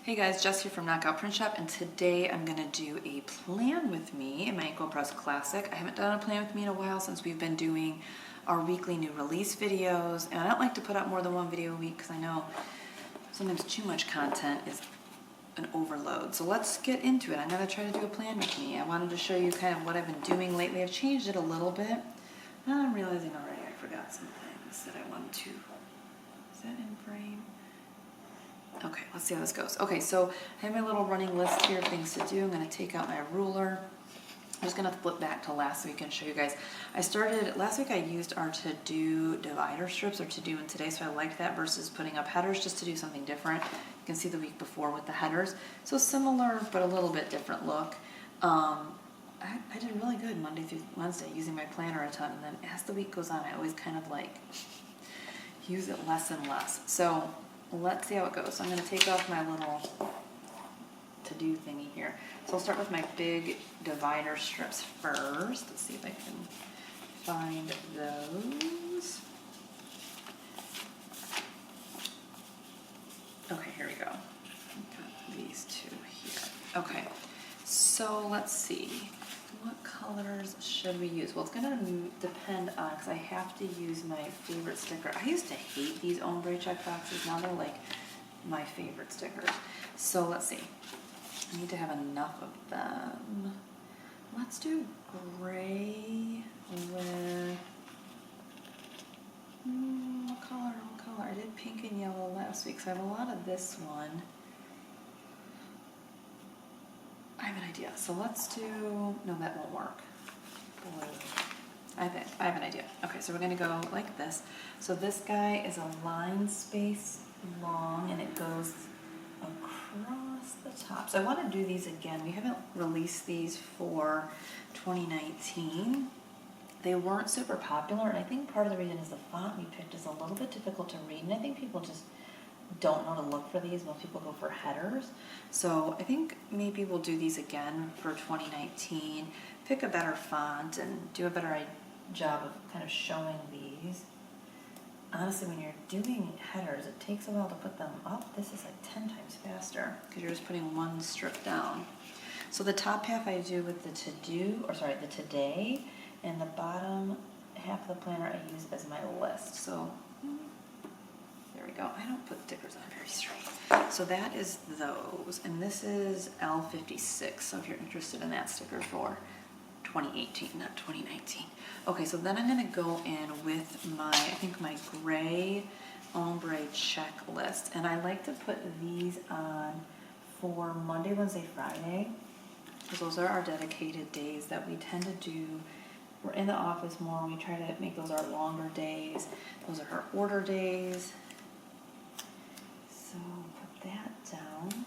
Hey guys, Jess here from Knockout Print Shop, and today I'm going to do a plan with me in my Inkwell Press Classic. I haven't done a plan with me in a while since we've been doing our weekly new release videos, and I don't like to put out more than one video a week because I know sometimes too much content is an overload. So let's get into it. I'm going to try to do a plan with me. I wanted to show you kind of what I've been doing lately. I've changed it a little bit. Now I'm realizing already I forgot some things that I wanted to. Is that in frame? Okay, let's see how this goes. Okay, so I have my little running list here of things to do. I'm going to take out my ruler. I'm just going to flip back to last week and show you guys. Last week I used our to-do divider strips, or to-do and today, so I liked that versus putting up headers just to do something different. You can see the week before with the headers. So similar, but a little bit different look. I did really good Monday through Wednesday using my planner a ton, and then as the week goes on, I always kind of like use it less and less. So let's see how it goes. So I'm going to take off my little to-do thingy here. So I'll start with my big divider strips first. Let's see if I can find those. Okay, here we go. I've got these two here. Okay, so let's see. What colors should we use? Well, it's going to depend on, because I have to use my favorite sticker. I used to hate these ombre check boxes. Now they're like my favorite stickers. So let's see. I need to have enough of them. Let's do gray with, what color? I did pink and yellow last week, so I have a lot of this one. I have an idea. So let's do, no, that won't work. Blue. I have an idea. Okay, so we're going to go like this. So this guy is a line space long, and it goes across the top. So I want to do these again. We haven't released these for 2019. They weren't super popular, and I think part of the reason is the font we picked is a little bit difficult to read, and I think people just don't know to look for these. Most people go for headers. So I think maybe we'll do these again for 2019, pick a better font and do a better job of kind of showing these. Honestly, when you're doing headers, it takes a while to put them up. This is like 10 times faster because you're just putting one strip down. So the top half I do with the the today, and the bottom half of the planner I use as my list. So there we go. I don't put stickers on very straight. So that is those. And this is L56. So if you're interested in that sticker for 2018, not 2019. Okay, so then I'm going to go in with my gray ombre checklist. And I like to put these on for Monday, Wednesday, Friday, because those are our dedicated days that we tend to do. We're in the office more. We try to make those our longer days. Those are our order days. So put that down.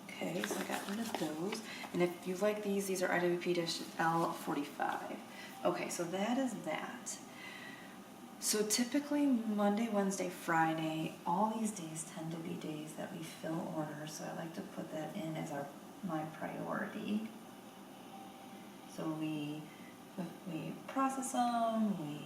Okay, so I got rid of those. And if you like these are IWP-L45. Okay, so that is that. So typically Monday, Wednesday, Friday, all these days tend to be days that we fill orders. So I like to put that in as my priority. So we process them, we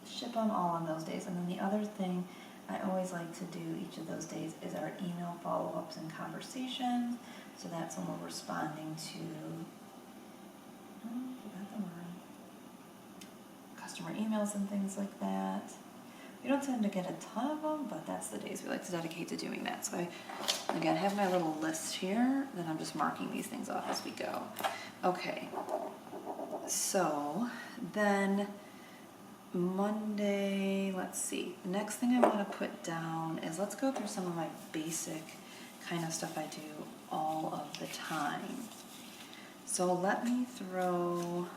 ship them all on those days. And then the other thing I always like to do each of those days is our email follow-ups and conversations. So that's when we're responding to customer emails and things like that. We don't tend to get a ton of them, but that's the days we like to dedicate to doing that. So I, again, have my little list here, then I'm just marking these things off as we go. Okay, so then Monday, let's see. The next thing I want to put down is, let's go through some of my basic kind of stuff I do all of the time. So let me throw,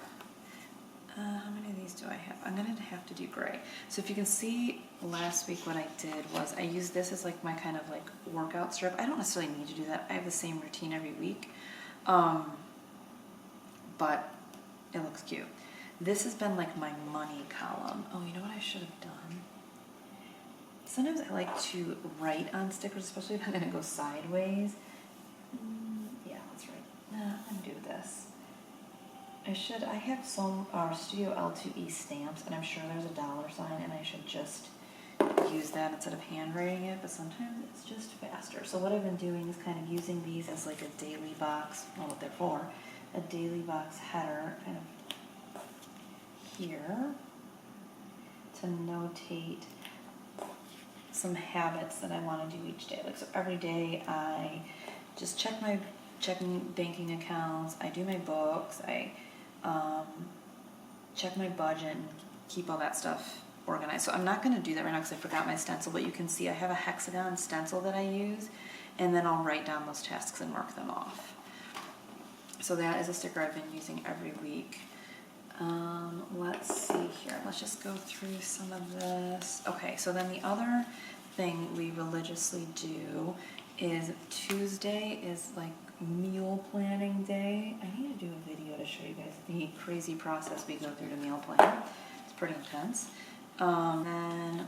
how many of these do I have? I'm going to have to do gray. So if you can see last week what I did was I used this as like my kind of like workout strip. I don't necessarily need to do that. I have the same routine every week, but it looks cute. This has been like my money column. Oh, you know what I should have done? Sometimes I like to write on stickers, especially if I'm going to go sideways. Yeah, let's write. Undo this. I have some Studio L2E stamps, and I'm sure there's a $sign, and I should just use that instead of handwriting it, but sometimes it's just faster. So what I've been doing is kind of using these as like a daily box, well, what they're for, a daily box header kind of here to notate some habits that I want to do each day. Like, so every day I just check my banking accounts, I do my books, I check my budget and keep all that stuff organized. So I'm not going to do that right now because I forgot my stencil, but you can see I have a hexagon stencil that I use, and then I'll write down those tasks and mark them off. So that is a sticker I've been using every week. Let's see here. Let's just go through some of this. Okay, so then the other thing we religiously do is Tuesday is like meal planning day. I need to do a video to show you guys the crazy process we go through to meal plan. It's pretty intense. Then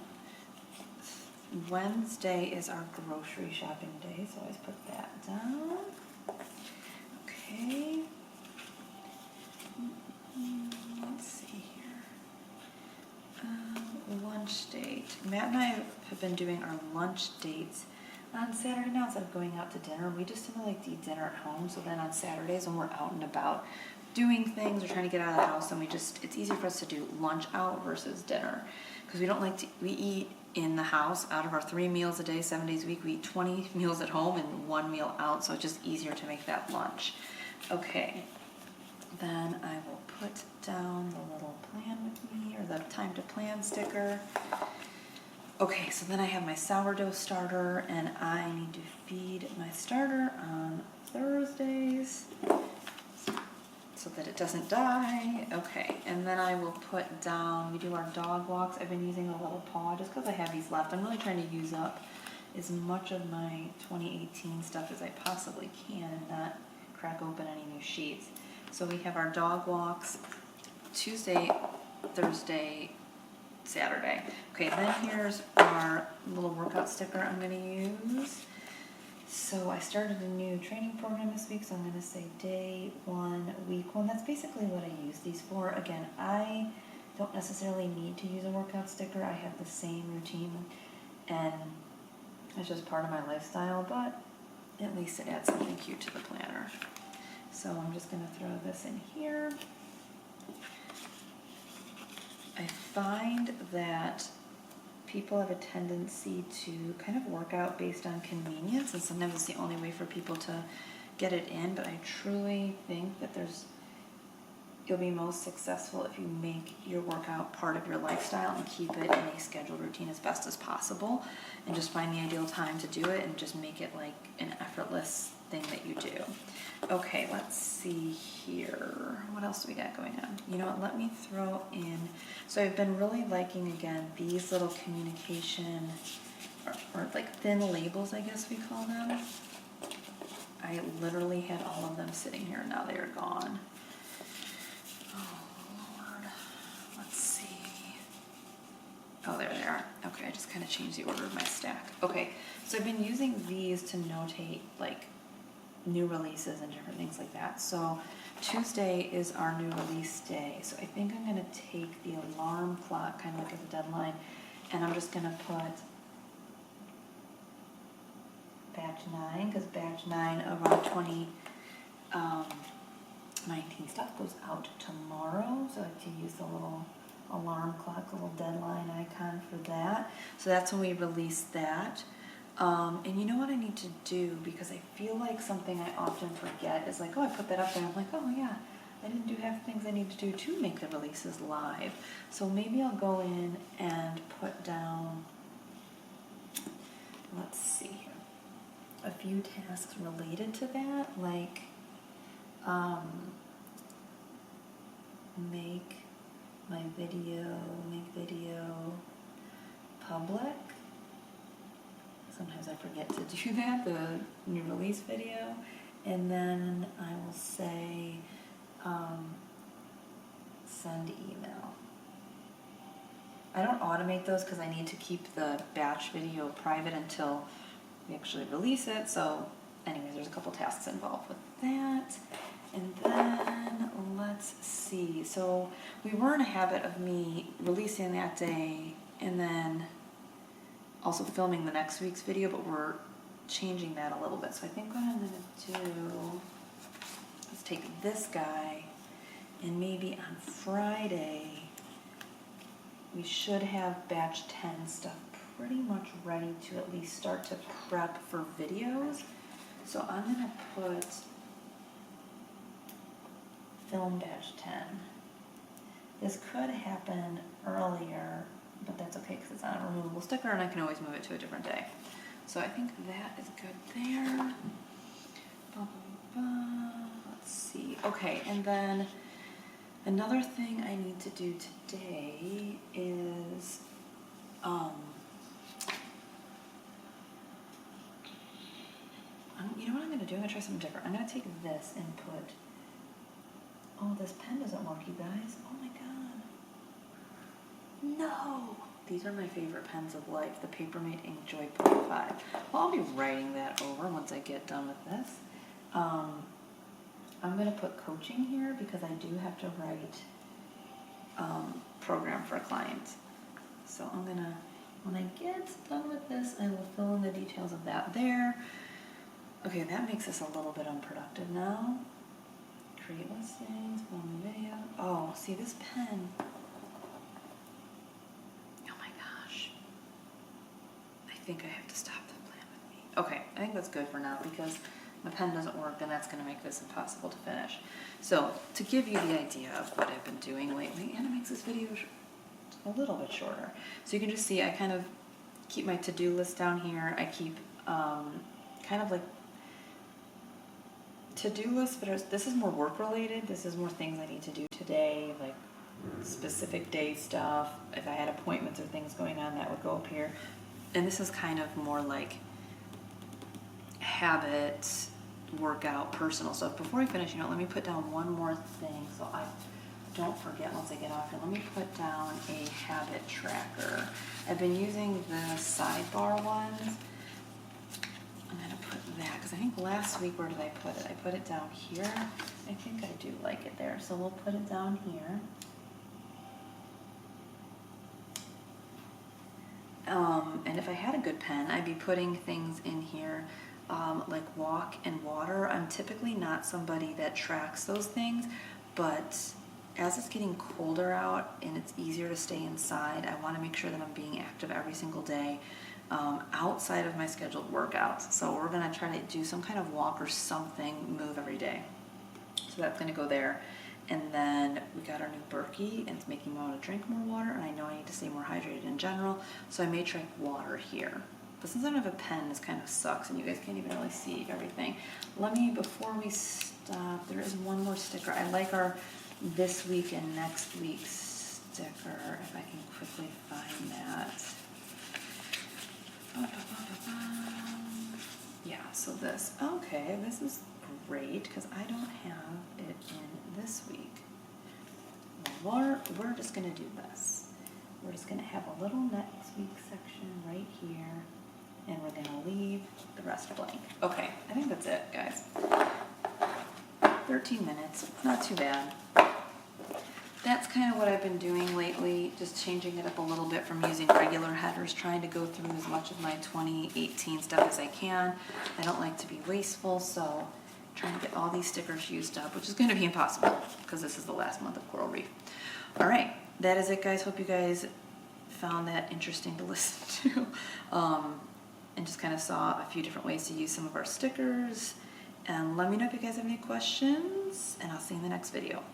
Wednesday is our grocery shopping day, so I always put that down. Okay. Let's see here. Lunch date. Matt and I have been doing our lunch dates on Saturday now instead of going out to dinner. We just tend to like to eat dinner at home, so then on Saturdays when we're out and about doing things or trying to get out of the house, then it's easier for us to do lunch out versus dinner, because we don't like to, we eat in the house. Out of our 3 meals a day, 7 days a week, we eat 20 meals at home and 1 meal out, so it's just easier to make that lunch. Okay, then I will put down the little plan with me, or the time to plan sticker. Okay, so then I have my sourdough starter, and I need to feed my starter on Thursdays so that it doesn't die. Okay, and then I will put down, we do our dog walks. I've been using a little paw just because I have these left. I'm really trying to use up as much of my 2018 stuff as I possibly can and not crack open any new sheets. So we have our dog walks Tuesday, Thursday, Saturday. Okay, then here's our little workout sticker I'm going to use. So I started a new training program this week, so I'm going to say day 1, week 1. That's basically what I use these for. Again, I don't necessarily need to use a workout sticker. I have the same routine, and it's just part of my lifestyle, but at least it adds something cute to the planner. So I'm just going to throw this in here. I find that people have a tendency to kind of work out based on convenience, and sometimes it's the only way for people to get it in, but I truly think that you'll be most successful if you make your workout part of your lifestyle and keep it in a scheduled routine as best as possible, and just find the ideal time to do it and just make it like an effortless thing that you do. Okay, let's see here. What else do we got going on? You know what, let me throw in, so I've been really liking, again, these little communication, or like thin labels, I guess we call them. I literally had all of them sitting here, and now they are gone. Oh, Lord. Let's see. Oh, there they are. Okay, I just kind of changed the order of my stack. Okay, so I've been using these to notate, like, new releases and different things like that. So Tuesday is our new release day. So I think I'm going to take the alarm clock, kind of like as a deadline, and I'm just going to put batch 9, because batch 9 of our 2019 stuff goes out tomorrow. So I like to use the little alarm clock, little deadline icon for that. So that's when we release that. And you know what I need to do, because I feel like something I often forget is like, oh, I put that up there. I'm like, oh yeah, I didn't do half the things I need to do to make the releases live. So maybe I'll go in and put down, let's see here, a few tasks related to that, like make video public. Sometimes I forget to do that, the new release video. And then I will say, send email. I don't automate those because I need to keep the batch video private until we actually release it. So anyways, there's a couple tasks involved with that. And then let's see. So we were in a habit of me releasing that day and then also filming the next week's video, but we're changing that a little bit. So I think what I'm gonna do is take this guy, and maybe on Friday we should have batch 10 stuff pretty much ready to at least start to prep for videos. So I'm gonna put film batch 10. This could happen earlier, but that's okay because it's on a removable sticker and I can always move it to a different day. So I think that is good there. Blah, blah, blah. Let's see. Okay, and then another thing I need to do today is you know what I'm going to do? I'm going to try something different. I'm going to take this and put, oh, this pen doesn't work, you guys. Oh my god. No! These are my favorite pens of life, the Papermate Ink Joy 0.5. Well, I'll be writing that over once I get done with this. I'm going to put coaching here because I do have to write program for a client. So I'm going to, when I get done with this, I will fill in the details of that there. Okay, that makes this a little bit unproductive now. Create listings, film the video. Oh, see this pen. Oh my gosh. I think I have to stop the plan with me. Okay, I think that's good for now because my pen doesn't work and that's going to make this impossible to finish. So, to give you the idea of what I've been doing lately, and it makes this video a little bit shorter. So you can just see I kind of keep my to-do list down here. I keep kind of like to-do list, but this is more work related. This is more things I need to do today, like specific day stuff. If I had appointments or things going on, that would go up here. And this is kind of more like habit, workout, personal stuff. Before I finish, let me put down one more thing so I don't forget once I get off here. Let me put down a habit tracker. I've been using the sidebar ones. I'm going to put that, because I think last week, where did I put it? I put it down here. I think I do like it there, so we'll put it down here. And if I had a good pen, I'd be putting things in here like walk and water. I'm typically not somebody that tracks those things, but as it's getting colder out and it's easier to stay inside, I want to make sure that I'm being active every single day. Outside of my scheduled workouts. So we're going to try to do some kind of walk or something, move every day. So that's going to go there. And then we got our new Berkey, and it's making me want to drink more water, and I know I need to stay more hydrated in general, so I may try water here. But since I don't have a pen, this kind of sucks, and you guys can't even really see everything. Before we stop, there is one more sticker. I like our this week and next week's sticker, if I can quickly find that. Yeah, so this is great because I don't have it in this week. We're just going to do this. We're just going to have a little next week section right here, and we're going to leave the rest blank. Okay, I think that's it, guys. 13 minutes, not too bad. That's kind of what I've been doing lately, just changing it up a little bit from using regular headers, trying to go through as much of my 2018 stuff as I can. I don't like to be wasteful, so trying to get all these stickers used up, which is going to be impossible because this is the last month of Coral Reef. All right, that is it, guys. Hope you guys found that interesting to listen to and just kind of saw a few different ways to use some of our stickers. And let me know if you guys have any questions, and I'll see you in the next video.